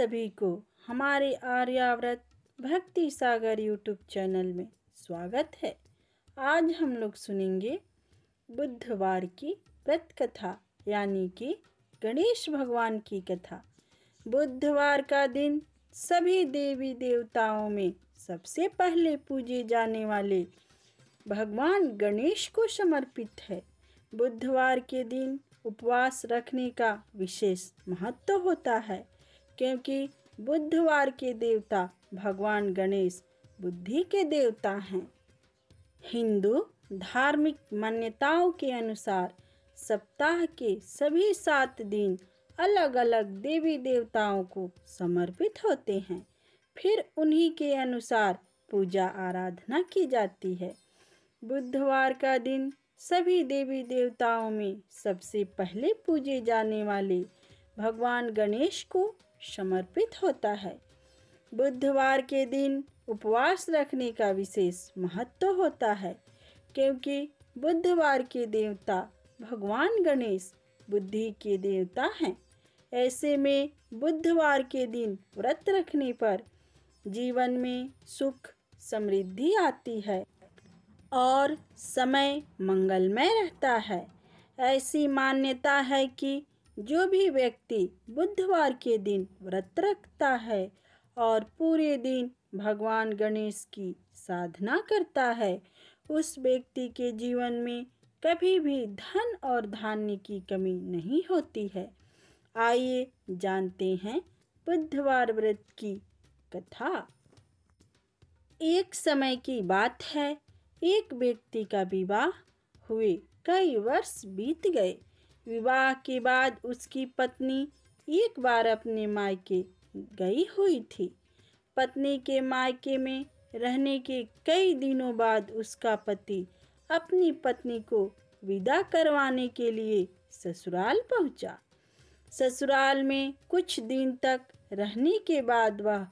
सभी को हमारे आर्याव्रत भक्ति सागर यूट्यूब चैनल में स्वागत है। आज हम लोग सुनेंगे बुधवार की व्रत कथा यानी कि गणेश भगवान की कथा। बुधवार का दिन सभी देवी देवताओं में सबसे पहले पूजे जाने वाले भगवान गणेश को समर्पित है। बुधवार के दिन उपवास रखने का विशेष महत्व होता है, क्योंकि बुधवार के देवता भगवान गणेश बुद्धि के देवता हैं। हिंदू धार्मिक मान्यताओं के अनुसार सप्ताह के सभी 7 दिन अलग अलग देवी देवताओं को समर्पित होते हैं। फिर उन्हीं के अनुसार पूजा आराधना की जाती है। बुधवार का दिन सभी देवी देवताओं में सबसे पहले पूजे जाने वाले भगवान गणेश को समर्पित होता है। बुधवार के दिन उपवास रखने का विशेष महत्व होता है, क्योंकि बुधवार के देवता भगवान गणेश बुद्धि के देवता हैं। ऐसे में बुधवार के दिन व्रत रखने पर जीवन में सुख समृद्धि आती है और समय मंगलमय रहता है। ऐसी मान्यता है कि जो भी व्यक्ति बुधवार के दिन व्रत रखता है और पूरे दिन भगवान गणेश की साधना करता है, उस व्यक्ति के जीवन में कभी भी धन और धान्य की कमी नहीं होती है। आइए जानते हैं बुधवार व्रत की कथा। एक समय की बात है, एक व्यक्ति का विवाह हुए कई वर्ष बीत गए। विवाह के बाद उसकी पत्नी एक बार अपने मायके गई हुई थी। पत्नी के मायके में रहने के कई दिनों बाद उसका पति अपनी पत्नी को विदा करवाने के लिए ससुराल पहुंचा। ससुराल में कुछ दिन तक रहने के बाद वह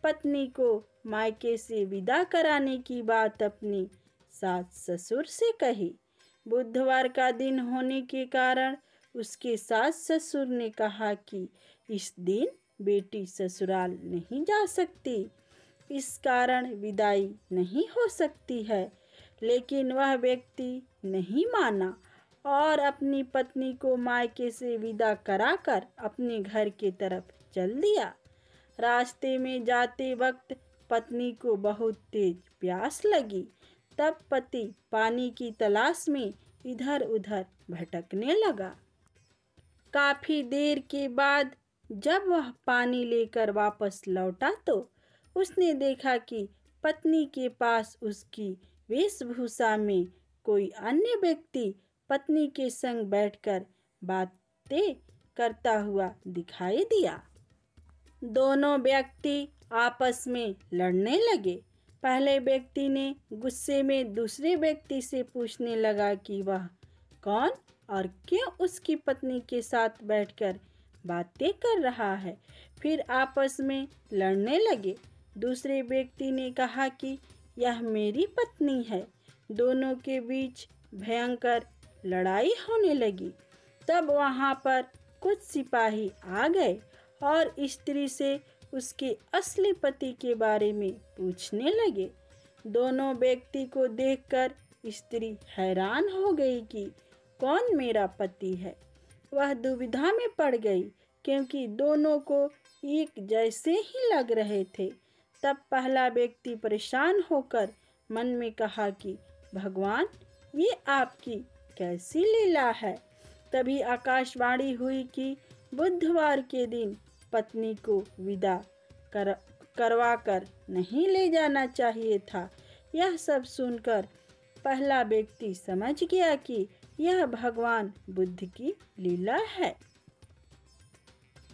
पत्नी को मायके से विदा कराने की बात अपनी सास ससुर से कही। बुधवार का दिन होने के कारण उसके सास ससुर ने कहा कि इस दिन बेटी ससुराल नहीं जा सकती, इस कारण विदाई नहीं हो सकती है। लेकिन वह व्यक्ति नहीं माना और अपनी पत्नी को मायके से विदा कराकर अपने घर के तरफ चल दिया। रास्ते में जाते वक्त पत्नी को बहुत तेज प्यास लगी। तब पति पानी की तलाश में इधर उधर भटकने लगा। काफी देर के बाद जब वह पानी लेकर वापस लौटा तो उसने देखा कि पत्नी के पास उसकी वेशभूषा में कोई अन्य व्यक्ति पत्नी के संग बैठकर बातें करता हुआ दिखाई दिया। दोनों व्यक्ति आपस में लड़ने लगे। पहले व्यक्ति ने गुस्से में दूसरे व्यक्ति से पूछने लगा कि वह कौन और क्यों उसकी पत्नी के साथ बैठकर बातें कर रहा है। फिर आपस में लड़ने लगे। दूसरे व्यक्ति ने कहा कि यह मेरी पत्नी है। दोनों के बीच भयंकर लड़ाई होने लगी। तब वहां पर कुछ सिपाही आ गए और स्त्री से उसके असली पति के बारे में पूछने लगे। दोनों व्यक्ति को देखकर स्त्री हैरान हो गई कि कौन मेरा पति है। वह दुविधा में पड़ गई, क्योंकि दोनों को एक जैसे ही लग रहे थे। तब पहला व्यक्ति परेशान होकर मन में कहा कि भगवान, ये आपकी कैसी लीला है। तभी आकाशवाणी हुई कि बुधवार के दिन पत्नी को विदा करवा कर नहीं ले जाना चाहिए था। यह सब सुनकर पहला व्यक्ति समझ गया कि यह भगवान बुद्ध की लीला है।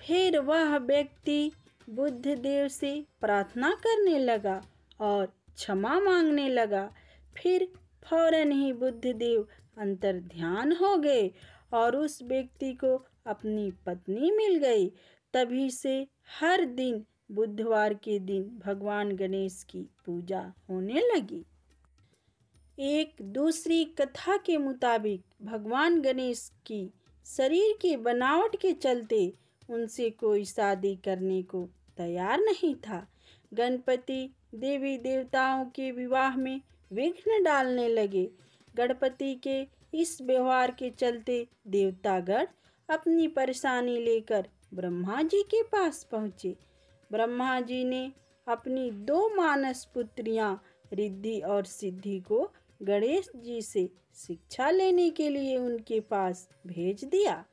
फिर वह व्यक्ति बुद्ध देव से प्रार्थना करने लगा और क्षमा मांगने लगा। फिर फौरन ही बुद्ध देव अंतर ध्यान हो गए और उस व्यक्ति को अपनी पत्नी मिल गई। तभी से हर दिन बुधवार के दिन भगवान गणेश की पूजा होने लगी। एक दूसरी कथा के मुताबिक भगवान गणेश की शरीर की बनावट के चलते उनसे कोई शादी करने को तैयार नहीं था। गणपति देवी देवताओं के विवाह में विघ्न डालने लगे। गणपति के इस व्यवहार के चलते देवतागण अपनी परेशानी लेकर ब्रह्मा जी के पास पहुँचे। ब्रह्मा जी ने अपनी 2 मानस पुत्रियां रिद्धि और सिद्धि को गणेश जी से शिक्षा लेने के लिए उनके पास भेज दिया।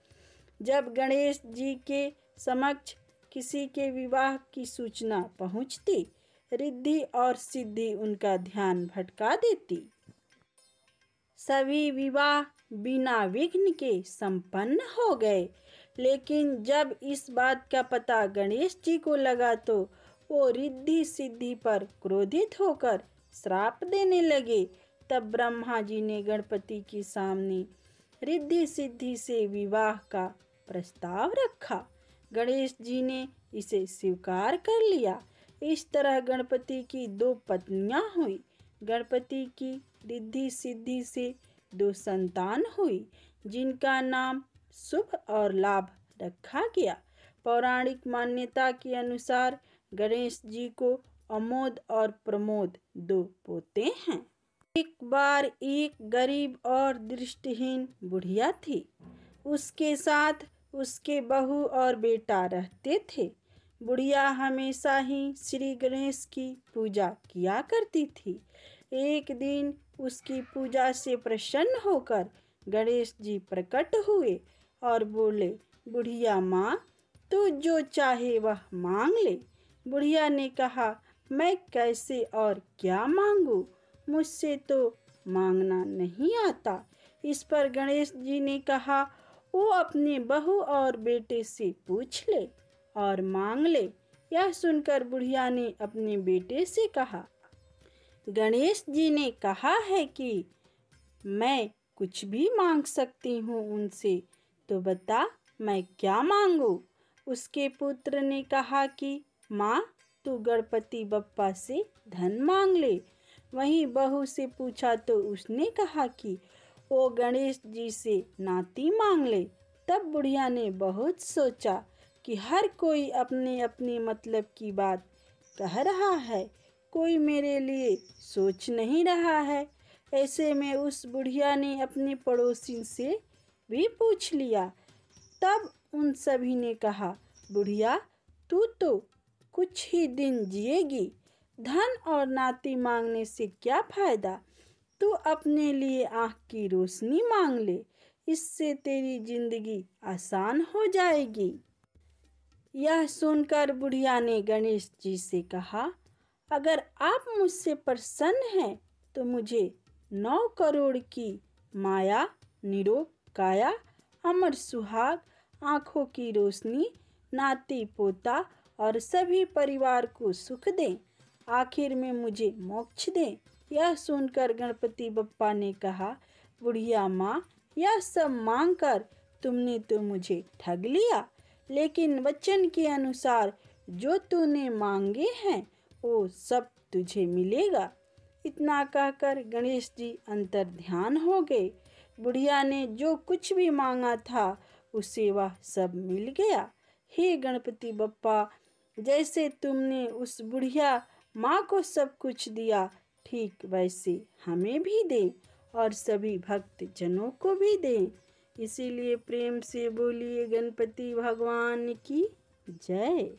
जब गणेश जी के समक्ष किसी के विवाह की सूचना पहुंचती, रिद्धि और सिद्धि उनका ध्यान भटका देती। सभी विवाह बिना विघ्न के संपन्न हो गए। लेकिन जब इस बात का पता गणेश जी को लगा तो वो रिद्धि सिद्धि पर क्रोधित होकर श्राप देने लगे। तब ब्रह्मा जी ने गणपति के सामने रिद्धि सिद्धि से विवाह का प्रस्ताव रखा। गणेश जी ने इसे स्वीकार कर लिया। इस तरह गणपति की 2 पत्नियां हुई। गणपति की रिद्धि सिद्धि से 2 संतान हुई, जिनका नाम शुभ और लाभ रखा गया। पौराणिक मान्यता के अनुसार गणेश जी को अमोद और प्रमोद 2 पोते हैं। एक बार एक गरीब और दृष्टिहीन बुढ़िया थी। उसके साथ उसके बहू और बेटा रहते थे। बुढ़िया हमेशा ही श्री गणेश की पूजा किया करती थी। एक दिन उसकी पूजा से प्रसन्न होकर गणेश जी प्रकट हुए और बोले, बुढ़िया माँ, तू जो चाहे वह मांग ले। बुढ़िया ने कहा, मैं कैसे और क्या मांगू, मुझसे तो मांगना नहीं आता। इस पर गणेश जी ने कहा, वो अपने बहू और बेटे से पूछ ले और मांग ले। यह सुनकर बुढ़िया ने अपने बेटे से कहा, गणेश जी ने कहा है कि मैं कुछ भी मांग सकती हूँ उनसे, तो बता मैं क्या मांगू। उसके पुत्र ने कहा कि माँ, तू गणपति बप्पा से धन मांग ले। वहीं बहू से पूछा तो उसने कहा कि वो गणेश जी से नाती मांग ले। तब बुढ़िया ने बहुत सोचा कि हर कोई अपने अपने मतलब की बात कह रहा है, कोई मेरे लिए सोच नहीं रहा है। ऐसे में उस बुढ़िया ने अपने पड़ोसी से भी पूछ लिया। तब उन सभी ने कहा, बुढ़िया, तू तो कुछ ही दिन जिएगी, धन और नाती मांगने से क्या फायदा। तू अपने लिए आँख की रोशनी मांग ले, इससे तेरी जिंदगी आसान हो जाएगी। यह सुनकर बुढ़िया ने गणेश जी से कहा, अगर आप मुझसे प्रसन्न हैं तो मुझे 9 करोड़ की माया, निरोग काया, अमर सुहाग, आँखों की रोशनी, नाती पोता और सभी परिवार को सुख दें, आखिर में मुझे मोक्ष दें। यह सुनकर गणपति बप्पा ने कहा, बुढ़िया माँ, यह सब मांगकर तुमने तो मुझे ठग लिया, लेकिन वचन के अनुसार जो तूने मांगे हैं वो सब तुझे मिलेगा। इतना कहकर गणेश जी अंतर ध्यान हो गए। बुढ़िया ने जो कुछ भी मांगा था उसे वह सब मिल गया। हे गणपति बप्पा, जैसे तुमने उस बुढ़िया माँ को सब कुछ दिया, ठीक वैसे हमें भी दें और सभी भक्त जनों को भी दें। इसीलिए प्रेम से बोलिए गणपति भगवान की जय।